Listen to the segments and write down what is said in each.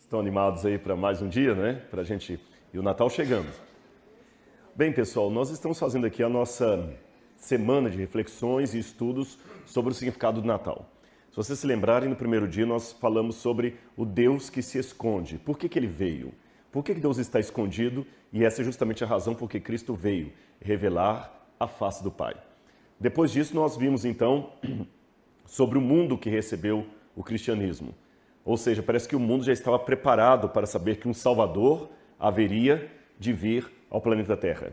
Estão animados aí para mais um dia, né? Para a gente... E o Natal chegando. Bem, pessoal, nós estamos fazendo aqui a nossa semana de reflexões e estudos sobre o significado do Natal. Se vocês se lembrarem, no primeiro dia nós falamos sobre o Deus que se esconde. Por que ele veio? Por que Deus está escondido? E essa é justamente a razão por que Cristo veio, revelar a face do Pai. Depois disso, nós vimos, então, sobre o mundo que recebeu o cristianismo. Ou seja, parece que o mundo já estava preparado para saber que um Salvador haveria de vir ao planeta Terra.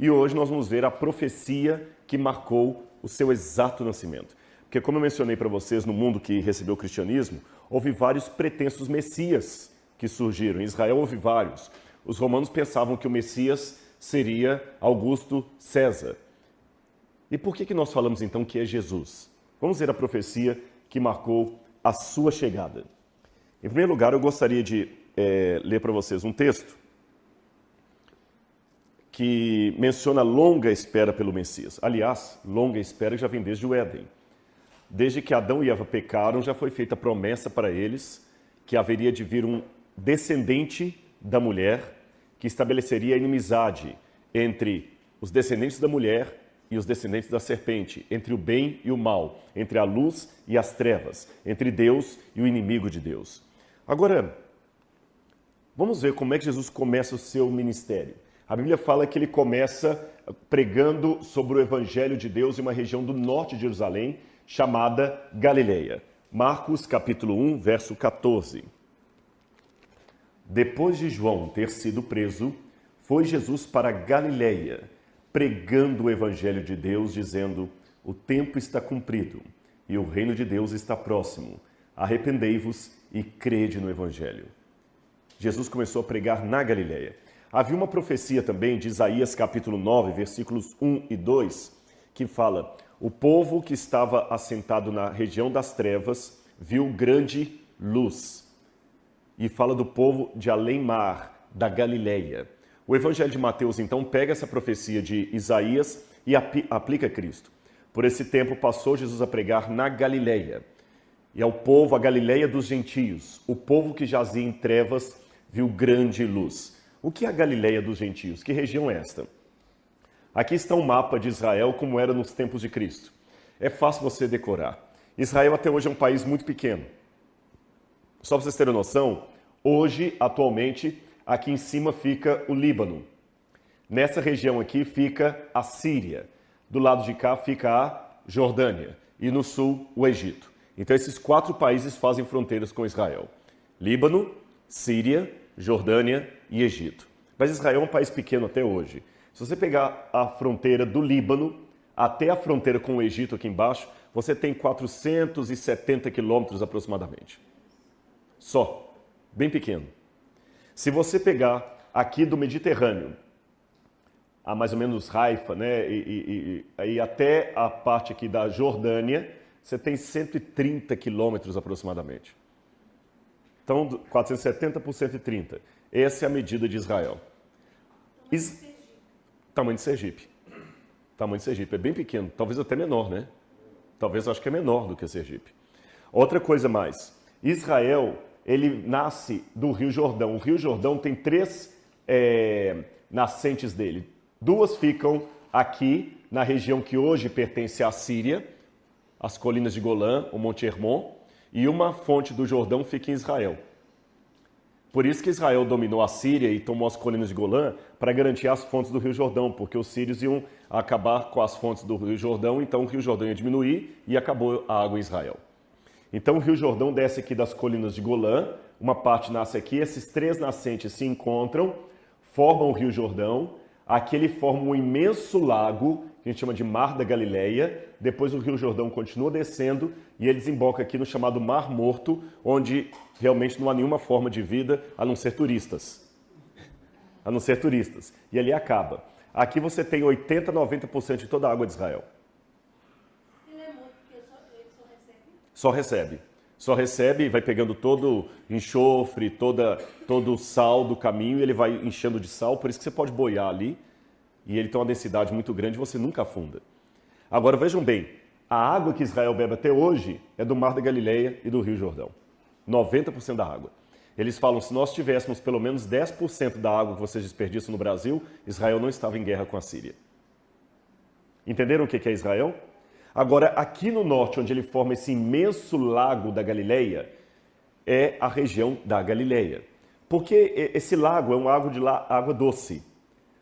E hoje nós vamos ver a profecia que marcou o seu exato nascimento. Porque, como eu mencionei para vocês, no mundo que recebeu o cristianismo, houve vários pretensos messias que surgiram. Em Israel houve vários. Os romanos pensavam que o Messias seria Augusto César. E por que nós falamos então que é Jesus? Vamos ver a profecia que marcou a sua chegada. Em primeiro lugar, eu gostaria de ler para vocês um texto que menciona a longa espera pelo Messias. Aliás, longa espera já vem desde o Éden. Desde que Adão e Eva pecaram, já foi feita a promessa para eles que haveria de vir um descendente da mulher que estabeleceria a inimizade entre os descendentes da mulher e os descendentes da serpente, entre o bem e o mal, entre a luz e as trevas, entre Deus e o inimigo de Deus. Agora, vamos ver como é que Jesus começa o seu ministério. A Bíblia fala que ele começa pregando sobre o Evangelho de Deus em uma região do norte de Jerusalém, chamada Galileia. Marcos, capítulo 1, verso 14. Depois de João ter sido preso, foi Jesus para Galileia, pregando o Evangelho de Deus, dizendo: o tempo está cumprido e o reino de Deus está próximo. Arrependei-vos e crede no Evangelho. Jesus começou a pregar na Galileia. Havia uma profecia também de Isaías capítulo 9, versículos 1 e 2, que fala: o povo que estava assentado na região das trevas viu grande luz. E fala do povo de além-mar, da Galileia. O Evangelho de Mateus, então, pega essa profecia de Isaías e aplica a Cristo. Por esse tempo passou Jesus a pregar na Galileia. E ao povo, a Galileia dos gentios, o povo que jazia em trevas, viu grande luz. O que é a Galileia dos gentios? Que região é esta? Aqui está um mapa de Israel como era nos tempos de Cristo. É fácil você decorar. Israel até hoje é um país muito pequeno. Só para vocês terem noção, hoje, atualmente, aqui em cima fica o Líbano. Nessa região aqui fica a Síria. Do lado de cá fica a Jordânia. E no sul, o Egito. Então, esses 4 países fazem fronteiras com Israel. Líbano, Síria, Jordânia e Egito. Mas Israel é um país pequeno até hoje. Se você pegar a fronteira do Líbano até a fronteira com o Egito aqui embaixo, você tem 470 quilômetros aproximadamente. Só. Bem pequeno. Se você pegar aqui do Mediterrâneo, a mais ou menos Haifa, né, e até a parte aqui da Jordânia, você tem 130 quilômetros aproximadamente. Então, 470 por 130. Essa é a medida de Israel. Tamanho de Sergipe. Tamanho de Sergipe. É bem pequeno. Talvez até menor, né? Talvez, eu acho que é menor do que Sergipe. Outra coisa mais. Israel, ele nasce do Rio Jordão. O Rio Jordão tem 3 nascentes dele. 2 ficam aqui, na região que hoje pertence à Síria, as colinas de Golã, o Monte Hermon, e uma fonte do Jordão fica em Israel. Por isso que Israel dominou a Síria e tomou as colinas de Golã para garantir as fontes do Rio Jordão, porque os sírios iam acabar com as fontes do Rio Jordão, então o Rio Jordão ia diminuir e acabou a água em Israel. Então o Rio Jordão desce aqui das colinas de Golã, uma parte nasce aqui, esses 3 nascentes se encontram, formam o Rio Jordão, aqui ele forma um imenso lago, que a gente chama de Mar da Galileia, depois o Rio Jordão continua descendo e ele desemboca aqui no chamado Mar Morto, onde realmente não há nenhuma forma de vida a não ser turistas. A não ser turistas. E ali acaba. Aqui você tem 80%, 90% de toda a água de Israel. Ele é morto porque ele só recebe? Só recebe. Só recebe e vai pegando todo o enxofre, todo o sal do caminho, e ele vai enchendo de sal, por isso que você pode boiar ali, e ele tem uma densidade muito grande e você nunca afunda. Agora vejam bem, a água que Israel bebe até hoje é do Mar da Galileia e do Rio Jordão. 90% da água. Eles falam, se nós tivéssemos pelo menos 10% da água que vocês desperdiçam no Brasil, Israel não estava em guerra com a Síria. Entenderam o que é Israel? Agora, aqui no norte, onde ele forma esse imenso lago da Galileia, é a região da Galileia. Porque esse lago é um lago de água doce,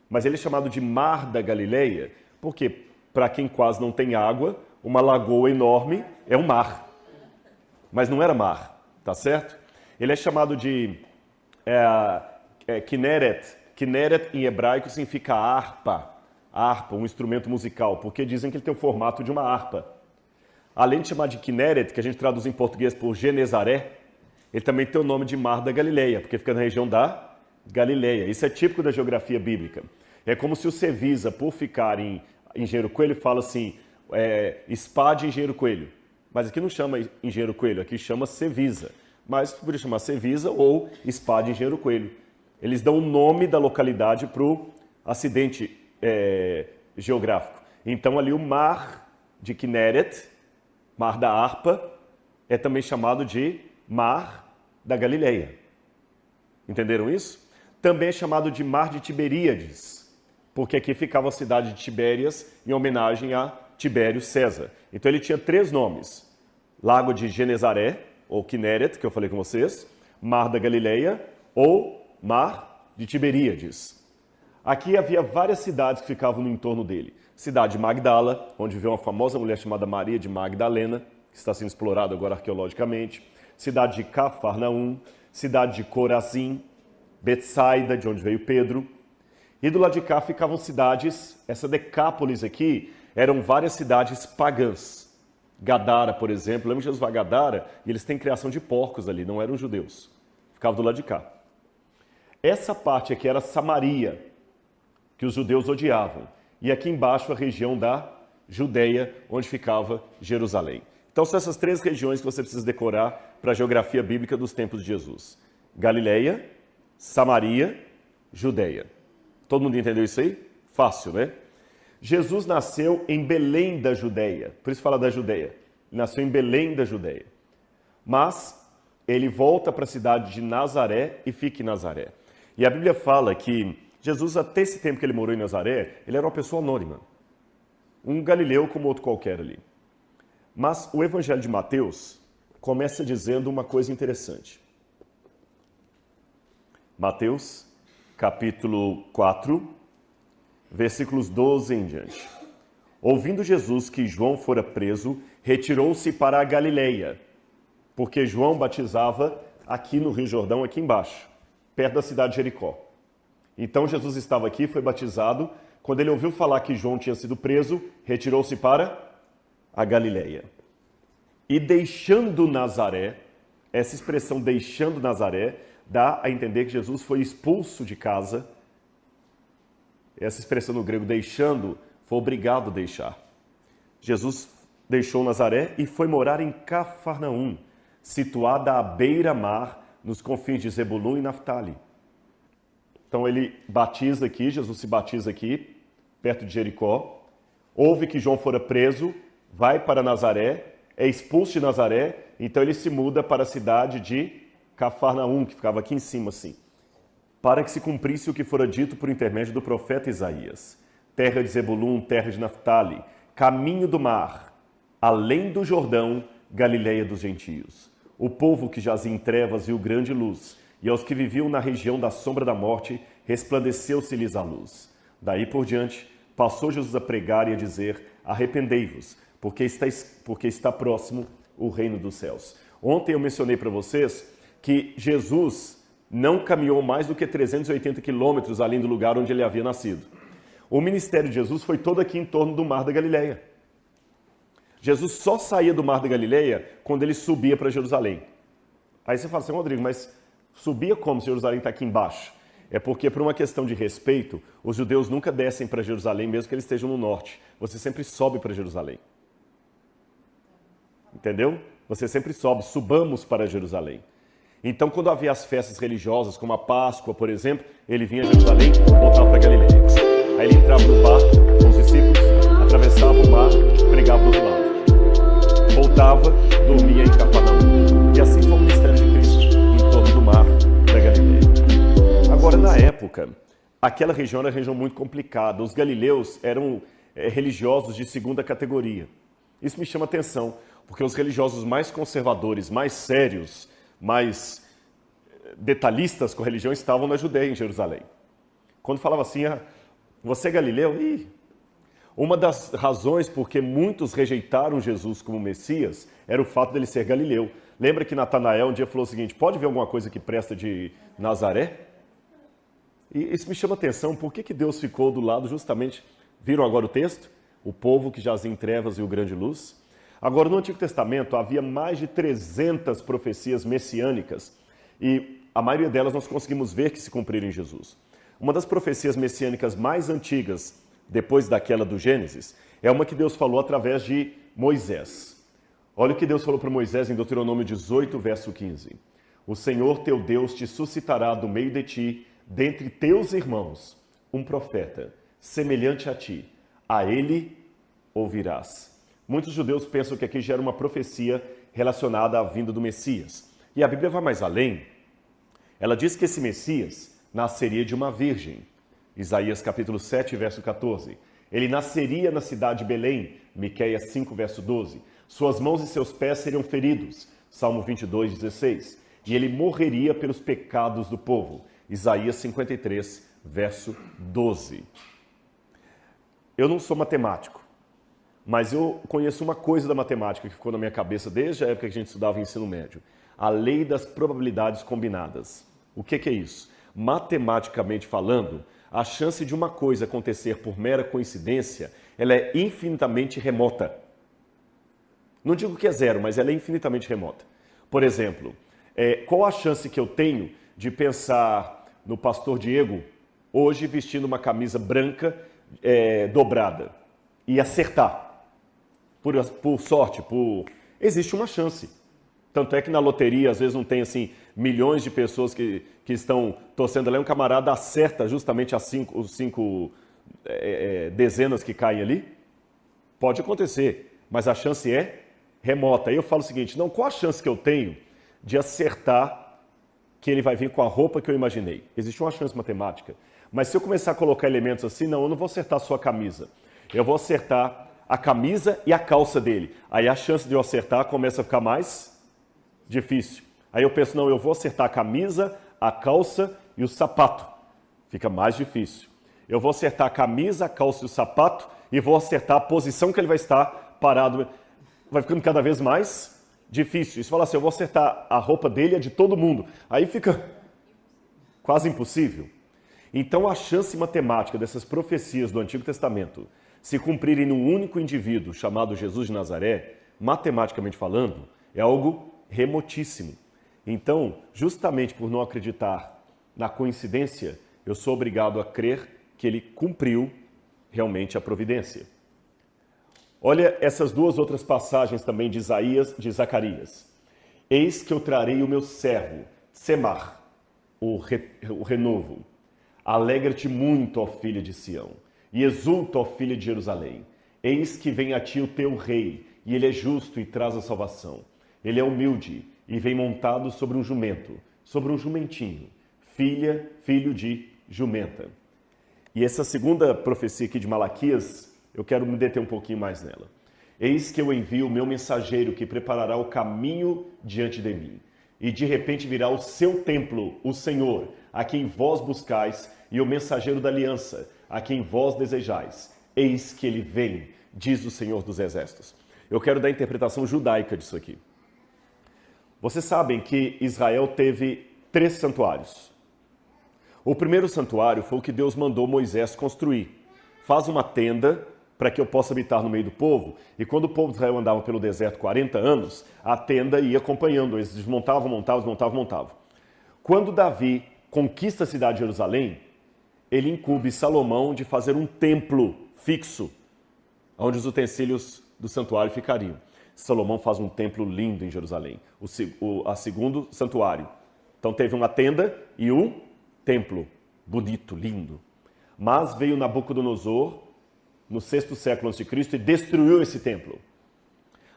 mas ele é chamado de Mar da Galileia, porque, para quem quase não tem água, uma lagoa enorme é um mar. Mas não era mar, tá certo? Ele é chamado de Kinneret. Kinneret em hebraico significa harpa. Harpa, um instrumento musical, porque dizem que ele tem o formato de uma harpa. Além de chamar de Kinneret, que a gente traduz em português por Genezaré, ele também tem o nome de Mar da Galileia, porque fica na região da Galileia. Isso é típico da geografia bíblica. É como se o Cevisa, por ficar em Engenheiro Coelho, fala assim, Spa de Engenheiro Coelho. Mas aqui não chama Engenheiro Coelho, aqui chama Cevisa. Mas poderia chamar Cevisa ou Spa de Engenheiro Coelho. Eles dão o nome da localidade para o acidente geográfico. Então ali o Mar de Kinneret, Mar da Harpa, é também chamado de Mar da Galileia. Entenderam isso? Também é chamado de Mar de Tiberíades, porque aqui ficava a cidade de Tibérias em homenagem a Tibério César. Então ele tinha 3 nomes: Lago de Genezaré, ou Kinneret, que eu falei com vocês, Mar da Galileia ou Mar de Tiberíades. Aqui havia várias cidades que ficavam no entorno dele. Cidade de Magdala, onde viveu uma famosa mulher chamada Maria de Magdalena, que está sendo explorada agora arqueologicamente. Cidade de Cafarnaum, cidade de Corazim, Betsaida, de onde veio Pedro. E do lado de cá ficavam cidades, essa Decápolis aqui, eram várias cidades pagãs. Gadara, por exemplo, lembra que Jesus vai a Gadara e eles têm criação de porcos ali, não eram judeus. Ficava do lado de cá. Essa parte aqui era Samaria, que os judeus odiavam. E aqui embaixo a região da Judeia, onde ficava Jerusalém. Então são essas 3 regiões que você precisa decorar para a geografia bíblica dos tempos de Jesus. Galileia, Samaria, Judeia. Todo mundo entendeu isso aí? Fácil, né? Jesus nasceu em Belém da Judeia, por isso fala da Judeia. Ele nasceu em Belém da Judeia. Mas ele volta para a cidade de Nazaré e fica em Nazaré. E a Bíblia fala que Jesus, até esse tempo que ele morou em Nazaré, ele era uma pessoa anônima. Um galileu como outro qualquer ali. Mas o Evangelho de Mateus começa dizendo uma coisa interessante. Mateus, capítulo 4, versículos 12 em diante. Ouvindo Jesus que João fora preso, retirou-se para a Galileia, porque João batizava aqui no Rio Jordão, aqui embaixo, perto da cidade de Jericó. Então Jesus estava aqui, foi batizado. Quando ele ouviu falar que João tinha sido preso, retirou-se para a Galileia. E deixando Nazaré, essa expressão deixando Nazaré, dá a entender que Jesus foi expulso de casa. Essa expressão no grego deixando, foi obrigado a deixar. Jesus deixou Nazaré e foi morar em Cafarnaum, situada à beira-mar, nos confins de Zebulun e Naftali. Então ele batiza aqui, Jesus se batiza aqui, perto de Jericó. Ouve que João fora preso, vai para Nazaré, é expulso de Nazaré, então ele se muda para a cidade de Cafarnaum, que ficava aqui em cima assim, para que se cumprisse o que fora dito por intermédio do profeta Isaías. Terra de Zebulun, terra de Naftali, caminho do mar, além do Jordão, Galileia dos gentios. O povo que jazia em trevas viu grande luz, e aos que viviam na região da sombra da morte, resplandeceu-se-lhes a luz. Daí por diante, passou Jesus a pregar e a dizer: arrependei-vos, porque está próximo o reino dos céus. Ontem eu mencionei para vocês que Jesus não caminhou mais do que 380 quilômetros além do lugar onde ele havia nascido. O ministério de Jesus foi todo aqui em torno do Mar da Galileia. Jesus só saía do Mar da Galileia quando ele subia para Jerusalém. Aí você fala assim: Rodrigo, mas subia como se Jerusalém está aqui embaixo? É porque, por uma questão de respeito, os judeus nunca descem para Jerusalém, mesmo que eles estejam no norte. Você sempre sobe para Jerusalém. Entendeu? Você sempre sobe, subamos para Jerusalém. Então, quando havia as festas religiosas, como a Páscoa, por exemplo, ele vinha a Jerusalém e voltava para Galileia. Aí ele entrava no barco com os discípulos, atravessava o mar, pregava do outro lado. Voltava, dormia em Cafarnaum. E assim foi o ministério de Cristo, em torno do mar época, aquela região era uma região muito complicada. Os galileus eram religiosos de segunda categoria. Isso me chama atenção, porque os religiosos mais conservadores, mais sérios, mais detalhistas com a religião estavam na Judeia, em Jerusalém. Quando falava assim, você é galileu? Uma das razões por que muitos rejeitaram Jesus como Messias era o fato dele ser galileu. Lembra que Natanael um dia falou o seguinte, pode ver alguma coisa que presta de Nazaré? E isso me chama atenção, por que Deus ficou do lado justamente, viram agora o texto? O povo que jazia em trevas e o grande luz. Agora, no Antigo Testamento havia mais de 300 profecias messiânicas e a maioria delas nós conseguimos ver que se cumpriram em Jesus. Uma das profecias messiânicas mais antigas, depois daquela do Gênesis, é uma que Deus falou através de Moisés. Olha o que Deus falou para Moisés em Deuteronômio 18, verso 15. O Senhor teu Deus te suscitará do meio de ti, dentre teus irmãos, um profeta, semelhante a ti. A ele ouvirás. Muitos judeus pensam que aqui já era uma profecia relacionada à vinda do Messias. E a Bíblia vai mais além. Ela diz que esse Messias nasceria de uma virgem. Isaías capítulo 7, verso 14. Ele nasceria na cidade de Belém, Miqueias 5, verso 12. Suas mãos e seus pés seriam feridos, Salmo 22, 16. E ele morreria pelos pecados do povo, Isaías 53, verso 12. Eu não sou matemático, mas eu conheço uma coisa da matemática que ficou na minha cabeça desde a época que a gente estudava em ensino médio. A lei das probabilidades combinadas. O que é isso? Matematicamente falando, a chance de uma coisa acontecer por mera coincidência, ela é infinitamente remota. Não digo que é zero, mas ela é infinitamente remota. Por exemplo, qual a chance que eu tenho de pensar no pastor Diego hoje vestindo uma camisa branca dobrada e acertar? Por sorte, existe uma chance. Tanto é que na loteria, às vezes, não tem assim milhões de pessoas que estão torcendo ali. Um camarada acerta justamente as cinco dezenas que caem ali. Pode acontecer, mas a chance é remota. Aí eu falo o seguinte, não, qual a chance que eu tenho de acertar que ele vai vir com a roupa que eu imaginei? Existe uma chance matemática. Mas se eu começar a colocar elementos assim, não, eu não vou acertar só a camisa. Eu vou acertar a camisa e a calça dele. Aí a chance de eu acertar começa a ficar mais difícil. Aí eu penso, não, eu vou acertar a camisa, a calça e o sapato. Fica mais difícil. Eu vou acertar a camisa, a calça e o sapato e vou acertar a posição que ele vai estar parado. Vai ficando cada vez mais difícil. Isso fala assim, eu vou acertar a roupa dele e a de todo mundo. Aí fica quase impossível. Então a chance matemática dessas profecias do Antigo Testamento se cumprirem num único indivíduo chamado Jesus de Nazaré, matematicamente falando, é algo remotíssimo. Então, justamente por não acreditar na coincidência, eu sou obrigado a crer que ele cumpriu realmente a providência. Olha essas duas outras passagens também de Isaías, de Zacarias. Eis que eu trarei o meu servo, Semar, o renovo. Alegra-te muito, ó filha de Sião, e exulta, ó filha de Jerusalém. Eis que vem a ti o teu rei, e ele é justo e traz a salvação. Ele é humilde e vem montado sobre um jumento, sobre um jumentinho, filho de jumenta. E essa segunda profecia aqui de Malaquias, eu quero me deter um pouquinho mais nela. Eis que eu envio o meu mensageiro que preparará o caminho diante de mim. E de repente virá o seu templo, o Senhor, a quem vós buscais, e o mensageiro da aliança, a quem vós desejais. Eis que ele vem, diz o Senhor dos Exércitos. Eu quero dar a interpretação judaica disso aqui. Vocês sabem que Israel teve 3 santuários. O primeiro santuário foi o que Deus mandou Moisés construir. Faz uma tenda para que eu possa habitar no meio do povo. E quando o povo de Israel andava pelo deserto 40 anos, a tenda ia acompanhando. Eles desmontavam. Quando Davi conquista a cidade de Jerusalém, ele incumbe Salomão de fazer um templo fixo, onde os utensílios do santuário ficariam. Salomão faz um templo lindo em Jerusalém, o segundo santuário. Então teve uma tenda e um templo bonito, lindo. Mas veio Nabucodonosor, no 6º século a.C., e destruiu esse templo.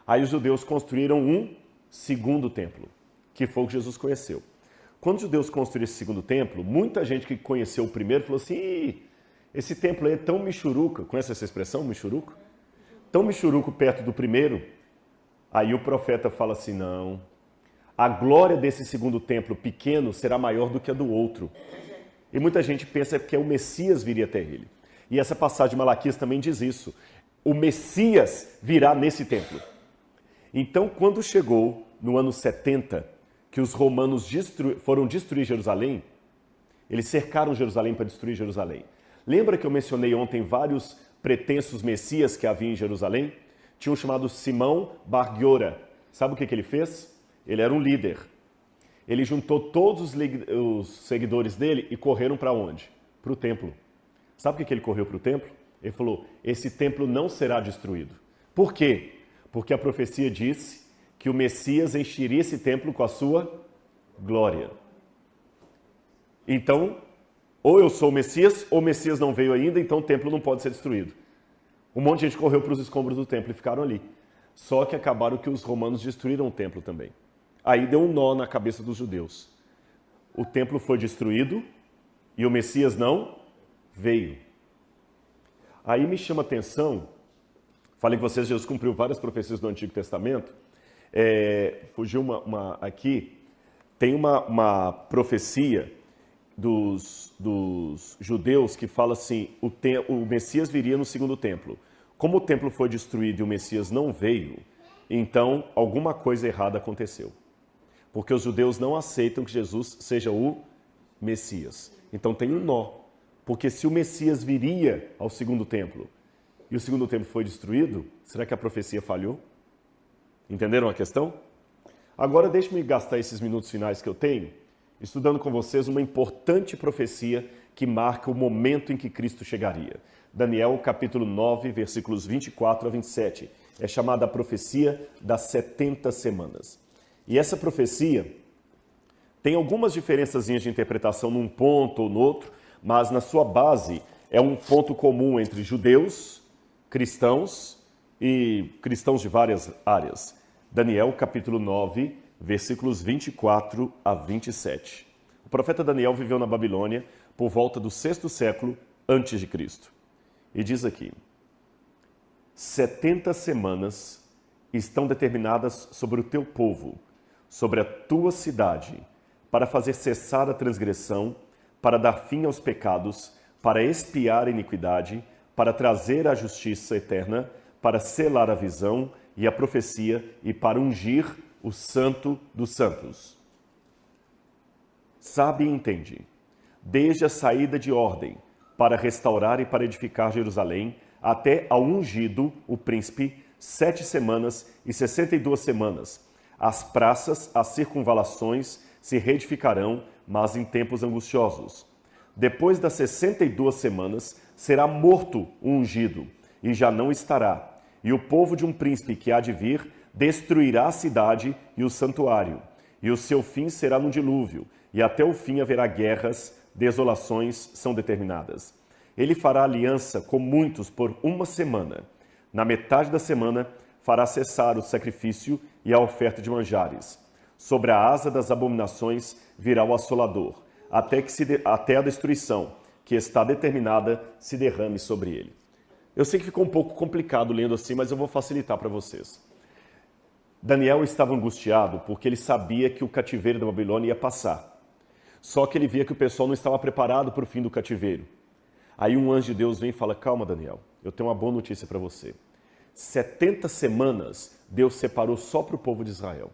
Aí os judeus construíram um segundo templo, que foi o que Jesus conheceu. quando os judeus construíram esse segundo templo, muita gente que conheceu o primeiro falou assim, "Ih, esse templo aí é tão michuruca", conhece essa expressão, michuruca? Tão michuruco perto do primeiro. Aí o profeta fala assim, não, a glória desse segundo templo pequeno será maior do que a do outro. E muita gente pensa que o Messias viria até ele. E essa passagem de Malaquias também diz isso. O Messias virá nesse templo. Então, quando chegou no ano 70, que os romanos foram destruir Jerusalém, eles cercaram Jerusalém para destruir Jerusalém. Lembra que eu mencionei ontem vários pretensos messias que havia em Jerusalém? Tinha um chamado Simão Bar-Giora. Sabe o que ele fez? Ele era um líder. Ele juntou todos os seguidores dele e correram para onde? Para o templo. Sabe por que ele correu para o templo? Ele falou, esse templo não será destruído. Por quê? Porque a profecia disse que o Messias encheria esse templo com a sua glória. Então, ou eu sou o Messias, ou o Messias não veio ainda, então o templo não pode ser destruído. Um monte de gente correu para os escombros do templo e ficaram ali. Só que acabaram que os romanos destruíram o templo também. Aí deu um nó na cabeça dos judeus. O templo foi destruído e o Messias não veio. Aí me chama a atenção, falei que vocês, Jesus cumpriu várias profecias do Antigo Testamento. Fugiu uma aqui, tem uma profecia dos judeus que fala assim, o Messias viria no segundo templo. Como o templo foi destruído e o Messias não veio, então alguma coisa errada aconteceu. Porque os judeus não aceitam que Jesus seja o Messias. Então tem um nó. Porque se o Messias viria ao segundo templo e o segundo templo foi destruído, será que a profecia falhou? Entenderam a questão? Agora deixe-me gastar esses minutos finais que eu tenho estudando com vocês uma importante profecia que marca o momento em que Cristo chegaria. Daniel, capítulo 9, versículos 24 a 27. É chamada a profecia das 70 semanas. E essa profecia tem algumas diferençazinhas de interpretação num ponto ou no outro, mas na sua base é um ponto comum entre judeus, cristãos e cristãos de várias áreas. Daniel, capítulo 9, versículos 24 a 27. O profeta Daniel viveu na Babilônia por volta do 6º século antes de Cristo. E diz aqui, 70 semanas estão determinadas sobre o teu povo, sobre a tua cidade, para fazer cessar a transgressão, para dar fim aos pecados, para expiar a iniquidade, para trazer a justiça eterna, para selar a visão e a profecia e para ungir o santo dos santos. Sabe e entende, desde a saída de ordem para restaurar e para edificar Jerusalém, até ao ungido, o príncipe, 7 semanas e 62 semanas. As praças, as circunvalações se reedificarão, mas em tempos angustiosos. Depois das 62 semanas, será morto o ungido, e já não estará. E o povo de um príncipe que há de vir destruirá a cidade e o santuário. E o seu fim será no dilúvio, e até o fim haverá guerras, desolações são determinadas. Ele fará aliança com muitos por 1 semana. Na metade da semana, fará cessar o sacrifício e a oferta de manjares. Sobre a asa das abominações virá o assolador, até a destruição, que está determinada, se derrame sobre ele. Eu sei que ficou um pouco complicado lendo assim, mas eu vou facilitar para vocês. Daniel estava angustiado porque ele sabia que o cativeiro da Babilônia ia passar. Só que ele via que o pessoal não estava preparado para o fim do cativeiro. Aí um anjo de Deus vem e fala, calma Daniel, eu tenho uma boa notícia para você. 70 semanas Deus separou só para o povo de Israel,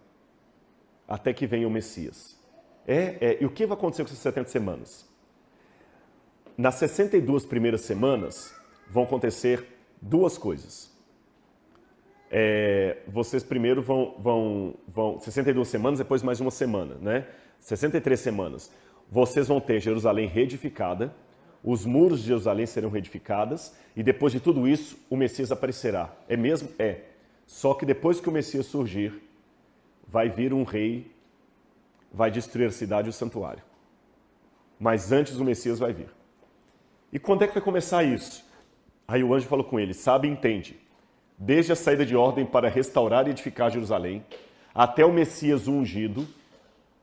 até que venha o Messias. E o que vai acontecer com essas 70 semanas? Nas 62 primeiras semanas vão acontecer duas coisas. Vocês primeiro vão 62 semanas, depois mais uma semana, né? 63 semanas. Vocês vão ter Jerusalém reedificada, os muros de Jerusalém serão reedificados, e depois de tudo isso, o Messias aparecerá. É mesmo? É. Só que depois que o Messias surgir, vai vir um rei, vai destruir a cidade e o santuário. Mas antes o Messias vai vir. E quando é que vai começar isso? Aí o anjo falou com ele, sabe e entende, desde a saída de ordem para restaurar e edificar Jerusalém, até o Messias ungido,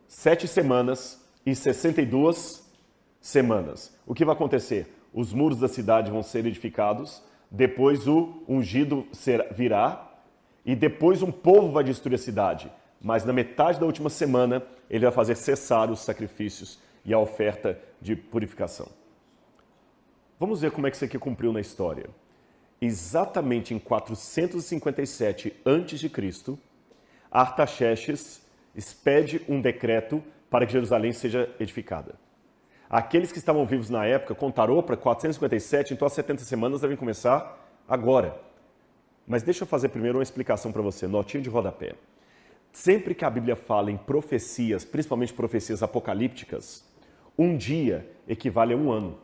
7 semanas e 62 semanas. O que vai acontecer? Os muros da cidade vão ser edificados, depois o ungido virá, e depois um povo vai destruir a cidade. Mas na metade da última semana, ele vai fazer cessar os sacrifícios e a oferta de purificação. Vamos ver como é que isso aqui cumpriu na história. Exatamente em 457 a.C., Artaxerxes expede um decreto para que Jerusalém seja edificada. Aqueles que estavam vivos na época contaram para 457, então as 70 semanas devem começar agora. Mas deixa eu fazer primeiro uma explicação para você, notinha de rodapé. Sempre que a Bíblia fala em profecias, principalmente profecias apocalípticas, um dia equivale a um ano.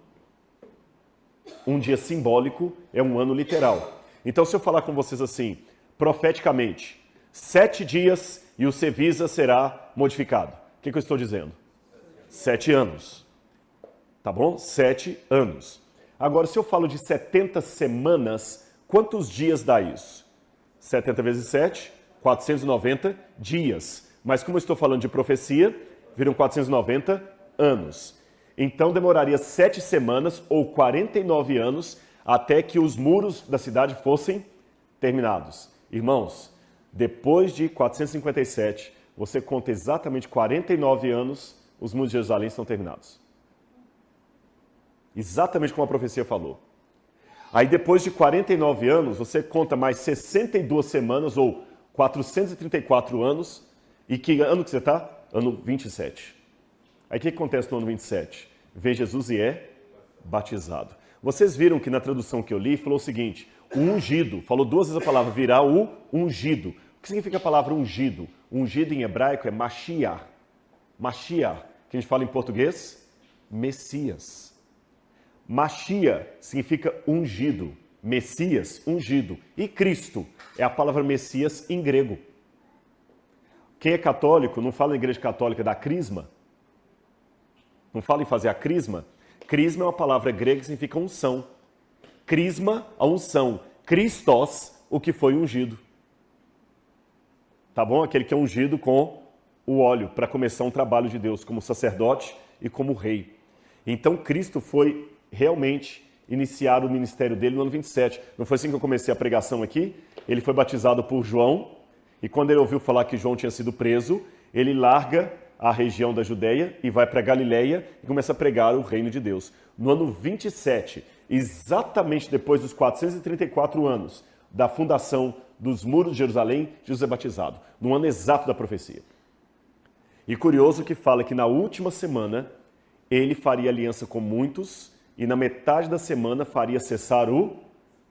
Um dia simbólico é um ano literal. Então, se eu falar com vocês assim, profeticamente, 7 dias e o Cevisa será modificado. O que eu estou dizendo? 7 anos. Tá bom? 7 anos. Agora, se eu falo de 70 semanas, quantos dias dá isso? 70 vezes 7, 490 dias. Mas como eu estou falando de profecia, viram 490 anos. Então demoraria 7 semanas ou 49 anos até que os muros da cidade fossem terminados. Irmãos, depois de 457, você conta exatamente 49 anos, os muros de Jerusalém estão terminados. Exatamente como a profecia falou. Aí depois de 49 anos, você conta mais 62 semanas ou 434 anos. E que ano que você está? Ano 27. Aí o que acontece no ano 27? Vem Jesus e é batizado. Vocês viram que na tradução que eu li, falou o seguinte, o ungido, falou 2 vezes a palavra, virá o ungido. O que significa a palavra ungido? Ungido em hebraico é Mashiach. Mashiach, que a gente fala em português, Messias. Mashiach significa ungido, Messias, ungido. E Cristo é a palavra Messias em grego. Quem é católico, não fala na igreja católica da crisma, não fala em fazer a crisma. Crisma é uma palavra grega que significa unção. Crisma, a unção. Christos, o que foi ungido. Tá bom? Aquele que é ungido com o óleo para começar um trabalho de Deus como sacerdote e como rei. Então Cristo foi realmente iniciar o ministério dele no ano 27. Não foi assim que eu comecei a pregação aqui? Ele foi batizado por João e quando ele ouviu falar que João tinha sido preso, ele larga a região da Judeia e vai para Galileia e começa a pregar o reino de Deus. No ano 27, exatamente depois dos 434 anos da fundação dos muros de Jerusalém, Jesus é batizado, no ano exato da profecia. E curioso que fala que na última semana ele faria aliança com muitos e na metade da semana faria cessar o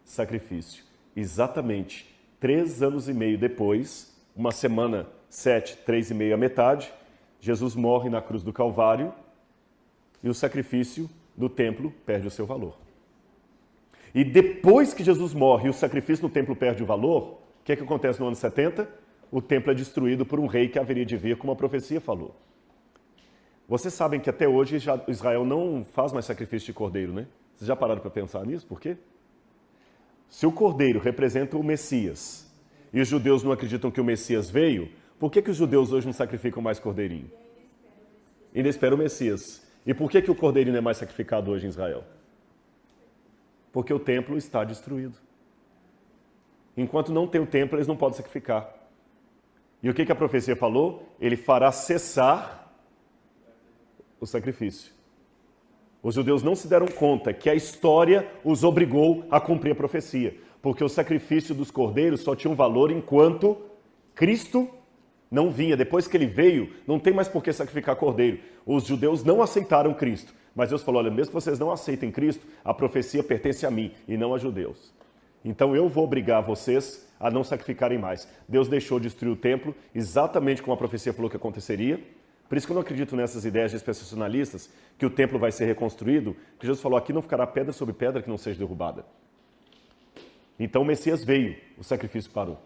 sacrifício. Exatamente 3 anos e meio depois, uma semana, 7, 3 e meio a metade, Jesus morre na cruz do Calvário e o sacrifício do templo perde o seu valor. E depois que Jesus morre e o sacrifício no templo perde o valor, o que é que acontece no ano 70? O templo é destruído por um rei que haveria de vir, como a profecia falou. Vocês sabem que até hoje Israel não faz mais sacrifício de cordeiro, né? Vocês já pararam para pensar nisso? Por quê? Se o cordeiro representa o Messias e os judeus não acreditam que o Messias veio, por que os judeus hoje não sacrificam mais cordeirinho? Ainda esperam o Messias. E por que o cordeirinho não é mais sacrificado hoje em Israel? Porque o templo está destruído. Enquanto não tem o templo, eles não podem sacrificar. E o que a profecia falou? Ele fará cessar o sacrifício. Os judeus não se deram conta que a história os obrigou a cumprir a profecia, porque o sacrifício dos cordeiros só tinha um valor enquanto Cristo não vinha. Depois que ele veio, não tem mais por que sacrificar cordeiro. Os judeus não aceitaram Cristo, mas Deus falou, olha, mesmo que vocês não aceitem Cristo, a profecia pertence a mim e não a judeus. Então eu vou obrigar vocês a não sacrificarem mais. Deus deixou de destruir o templo, exatamente como a profecia falou que aconteceria. Por isso que eu não acredito nessas ideias dispensacionalistas, que o templo vai ser reconstruído, que Jesus falou, aqui não ficará pedra sobre pedra que não seja derrubada. Então o Messias veio, o sacrifício parou.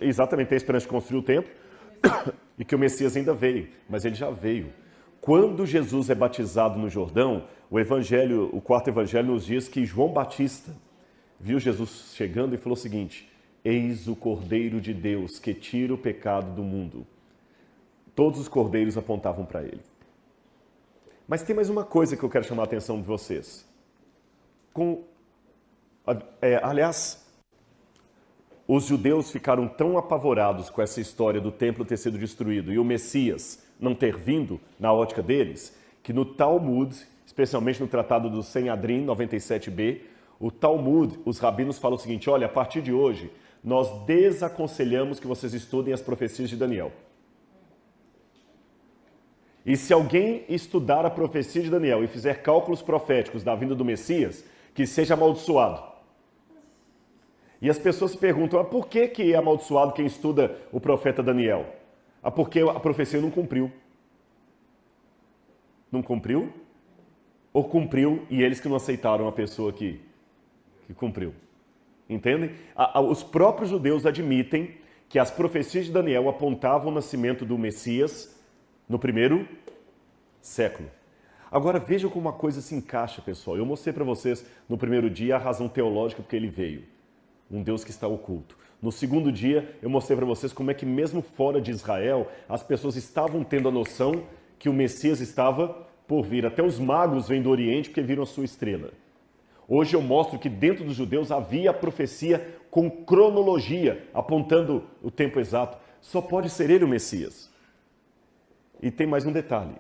Exatamente, tem a esperança de construir o templo e que o Messias ainda veio, mas ele já veio. Quando Jesus é batizado no Jordão, o quarto evangelho nos diz que João Batista viu Jesus chegando e falou o seguinte, eis o Cordeiro de Deus que tira o pecado do mundo. Todos os cordeiros apontavam para ele. Mas tem mais uma coisa que eu quero chamar a atenção de vocês. Aliás, os judeus ficaram tão apavorados com essa história do templo ter sido destruído e o Messias não ter vindo, na ótica deles, que no Talmud, especialmente no Tratado do Sanhedrin 97b, o Talmud, os rabinos falam o seguinte: olha, a partir de hoje, nós desaconselhamos que vocês estudem as profecias de Daniel. E se alguém estudar a profecia de Daniel e fizer cálculos proféticos da vinda do Messias, que seja amaldiçoado. E as pessoas se perguntam, por que é amaldiçoado quem estuda o profeta Daniel? Porque a profecia não cumpriu. Não cumpriu? Ou cumpriu e eles que não aceitaram a pessoa que cumpriu? Entendem? Os próprios judeus admitem que as profecias de Daniel apontavam o nascimento do Messias no primeiro século. Agora vejam como uma coisa se encaixa, pessoal. Eu mostrei para vocês no primeiro dia a razão teológica porque ele veio. Um Deus que está oculto. No segundo dia, eu mostrei para vocês como é que mesmo fora de Israel, as pessoas estavam tendo a noção que o Messias estava por vir. Até os magos vêm do Oriente porque viram a sua estrela. Hoje eu mostro que dentro dos judeus havia a profecia com cronologia, apontando o tempo exato. Só pode ser ele o Messias. E tem mais um detalhe.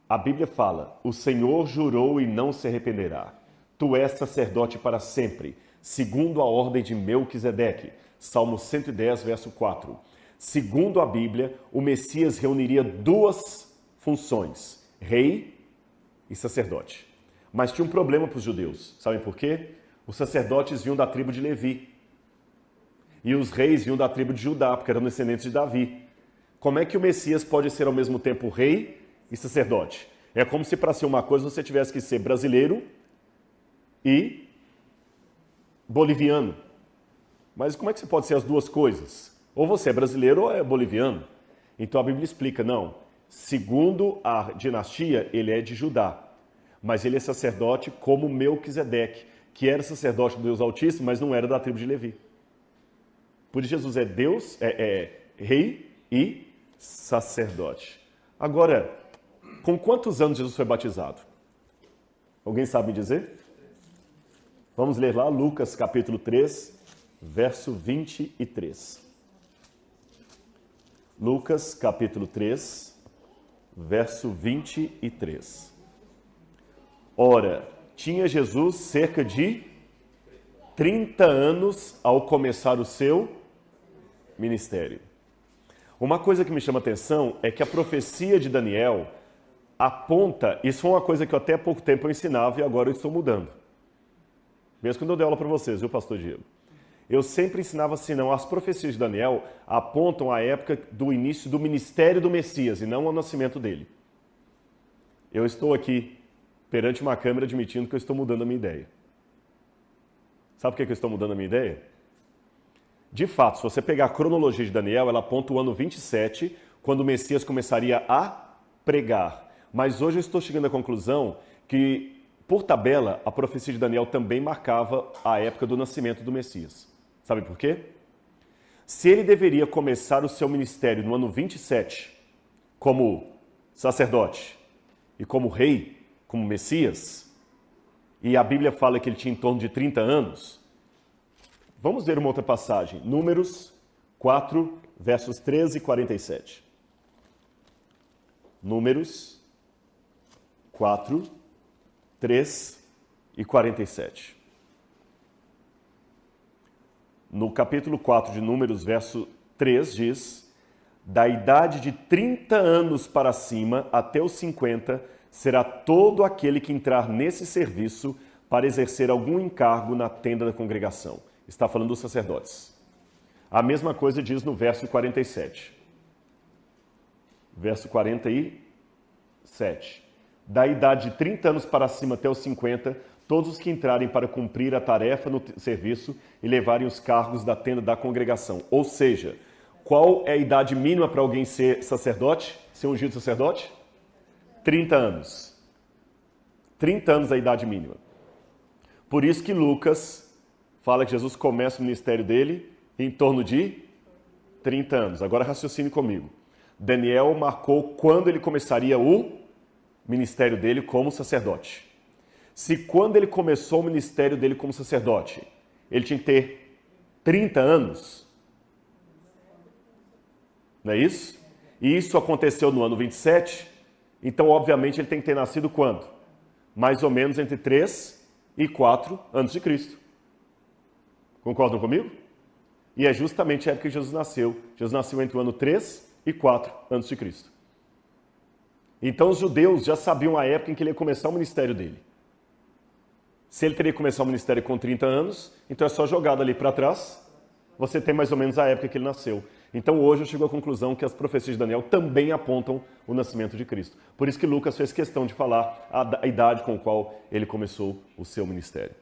A Bíblia fala, o Senhor jurou e não se arrependerá. Tu és sacerdote para sempre, segundo a ordem de Melquisedeque. Salmo 110, verso 4. Segundo a Bíblia, o Messias reuniria duas funções, rei e sacerdote. Mas tinha um problema para os judeus. Sabem por quê? Os sacerdotes vinham da tribo de Levi. E os reis vinham da tribo de Judá, porque eram descendentes de Davi. Como é que o Messias pode ser ao mesmo tempo rei e sacerdote? É como se para ser uma coisa você tivesse que ser brasileiro e boliviano. Mas como é que você pode ser as duas coisas? Ou você é brasileiro ou é boliviano. Então a Bíblia explica, não. Segundo a dinastia, ele é de Judá. Mas ele é sacerdote como Melquisedeque, que era sacerdote do Deus Altíssimo, mas não era da tribo de Levi. Por isso Jesus é Deus, rei e sacerdote. Agora, com quantos anos Jesus foi batizado? Alguém sabe me dizer? Vamos ler lá Lucas capítulo 3, verso 23. Lucas capítulo 3, verso 23. Ora, tinha Jesus cerca de 30 anos ao começar o seu ministério. Uma coisa que me chama a atenção é que a profecia de Daniel aponta, isso foi uma coisa que eu até há pouco tempo eu ensinava e agora eu estou mudando. Mesmo quando eu dei aula para vocês, viu, pastor Diego? Eu sempre ensinava assim, não, as profecias de Daniel apontam a época do início do ministério do Messias e não ao nascimento dele. Eu estou aqui perante uma câmera admitindo que eu estou mudando a minha ideia. Sabe por que eu estou mudando a minha ideia? De fato, se você pegar a cronologia de Daniel, ela aponta o ano 27, quando o Messias começaria a pregar. Mas hoje eu estou chegando à conclusão que, por tabela, a profecia de Daniel também marcava a época do nascimento do Messias. Sabe por quê? Se ele deveria começar o seu ministério no ano 27, como sacerdote e como rei, como Messias, e a Bíblia fala que ele tinha em torno de 30 anos, vamos ver uma outra passagem. Números 4, versos 13 e 47. Números 4, 3 e 47. No capítulo 4 de Números, verso 3, diz: da idade de 30 anos para cima até os 50, será todo aquele que entrar nesse serviço para exercer algum encargo na tenda da congregação. Está falando dos sacerdotes. A mesma coisa diz no verso 47. Verso 47. Da idade de 30 anos para cima até os 50, todos os que entrarem para cumprir a tarefa no serviço e levarem os cargos da tenda da congregação. Ou seja, qual é a idade mínima para alguém ser sacerdote, ser ungido sacerdote? 30 anos. 30 anos é a idade mínima. Por isso que Lucas fala que Jesus começa o ministério dele em torno de 30 anos. Agora raciocine comigo. Daniel marcou quando ele começaria o ministério dele como sacerdote. Se quando ele começou o ministério dele como sacerdote, ele tinha que ter 30 anos, não é isso? E isso aconteceu no ano 27, então obviamente ele tem que ter nascido quando? Mais ou menos entre 3 e 4 anos de Cristo. Concordam comigo? E é justamente a época que Jesus nasceu. Jesus nasceu entre o ano 3 e 4 antes de Cristo. Então os judeus já sabiam a época em que ele ia começar o ministério dele. Se ele teria que começar o ministério com 30 anos, então é só jogado ali para trás, você tem mais ou menos a época que ele nasceu. Então hoje eu chego à conclusão que as profecias de Daniel também apontam o nascimento de Cristo. Por isso que Lucas fez questão de falar a idade com a qual ele começou o seu ministério.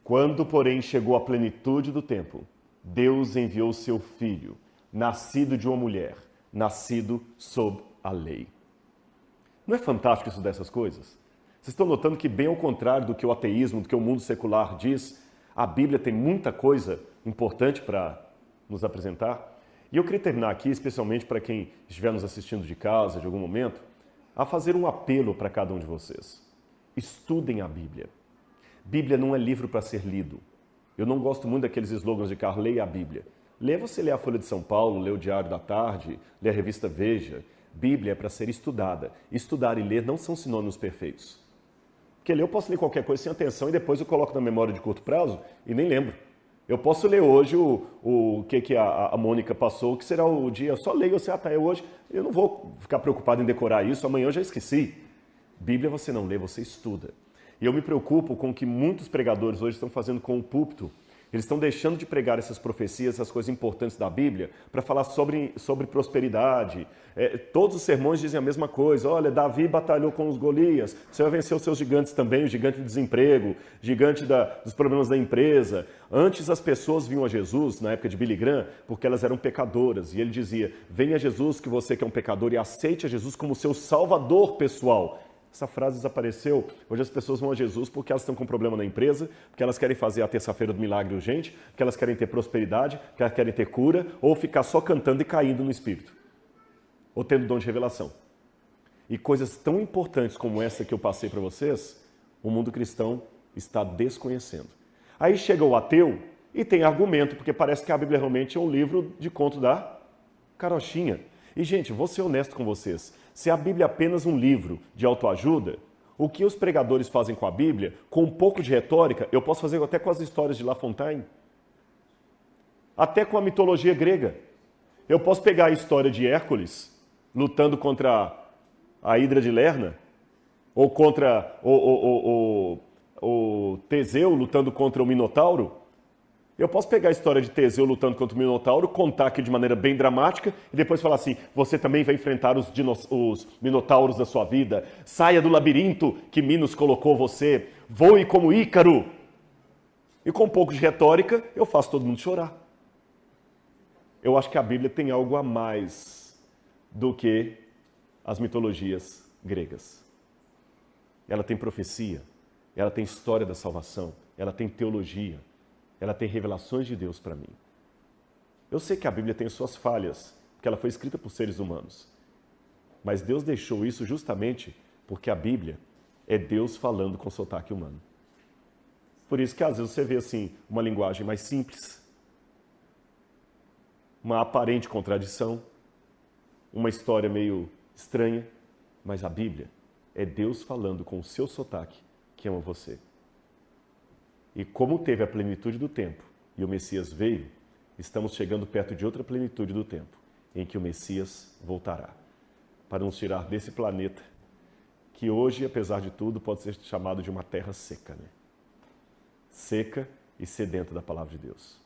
Quando, porém, chegou a plenitude do tempo, Deus enviou seu filho, nascido de uma mulher, nascido sob a lei. Não é fantástico estudar essas coisas? Vocês estão notando que, bem ao contrário do que o ateísmo, do que o mundo secular diz, a Bíblia tem muita coisa importante para nos apresentar? E eu queria terminar aqui, especialmente para quem estiver nos assistindo de casa, de algum momento, a fazer um apelo para cada um de vocês. Estudem a Bíblia. Bíblia não é livro para ser lido. Eu não gosto muito daqueles slogans de carro, leia a Bíblia. Você lê a Folha de São Paulo, lê o Diário da Tarde, lê a revista Veja. Bíblia é para ser estudada. Estudar e ler não são sinônimos perfeitos. Porque eu posso ler qualquer coisa sem atenção e depois eu coloco na memória de curto prazo e nem lembro. Eu posso ler hoje o que a Mônica passou, que será o dia, eu só leio, é hoje, eu não vou ficar preocupado em decorar isso, amanhã eu já esqueci. Bíblia você não lê, você estuda. E eu me preocupo com o que muitos pregadores hoje estão fazendo com o púlpito. Eles estão deixando de pregar essas profecias, essas coisas importantes da Bíblia, para falar sobre prosperidade. Todos os sermões dizem a mesma coisa. Olha, Davi batalhou com os Golias, você vai vencer os seus gigantes também, o gigante do desemprego, gigante dos problemas da empresa. Antes as pessoas vinham a Jesus, na época de Billy Graham, porque elas eram pecadoras. E ele dizia, venha a Jesus, que você que é um pecador, e aceite a Jesus como seu salvador pessoal. Essa frase desapareceu. Hoje as pessoas vão a Jesus porque elas estão com problema na empresa, porque elas querem fazer a terça-feira do milagre urgente, porque elas querem ter prosperidade, porque elas querem ter cura, ou ficar só cantando e caindo no Espírito. Ou tendo dom de revelação. E coisas tão importantes como essa que eu passei para vocês, o mundo cristão está desconhecendo. Aí chega o ateu e tem argumento, porque parece que a Bíblia realmente é um livro de conto da carochinha. E, gente, vou ser honesto com vocês. Se a Bíblia é apenas um livro de autoajuda, o que os pregadores fazem com a Bíblia, com um pouco de retórica, eu posso fazer até com as histórias de La Fontaine, até com a mitologia grega. Eu posso pegar a história de Hércules lutando contra a Hidra de Lerna, ou contra o Teseu lutando contra o Minotauro. Eu posso pegar a história de Teseu lutando contra o Minotauro, contar aqui de maneira bem dramática e depois falar assim, você também vai enfrentar os Minotauros da sua vida. Saia do labirinto que Minos colocou você. Voe como Ícaro. E com um pouco de retórica, eu faço todo mundo chorar. Eu acho que a Bíblia tem algo a mais do que as mitologias gregas. Ela tem profecia, ela tem história da salvação, ela tem teologia. Ela tem revelações de Deus para mim. Eu sei que a Bíblia tem suas falhas, porque ela foi escrita por seres humanos. Mas Deus deixou isso justamente porque a Bíblia é Deus falando com sotaque humano. Por isso que às vezes você vê assim, uma linguagem mais simples, uma aparente contradição, uma história meio estranha, mas a Bíblia é Deus falando com o seu sotaque que ama você. E como teve a plenitude do tempo e o Messias veio, estamos chegando perto de outra plenitude do tempo, em que o Messias voltará, para nos tirar desse planeta, que hoje, apesar de tudo, pode ser chamado de uma terra seca, né? Seca e sedenta da palavra de Deus.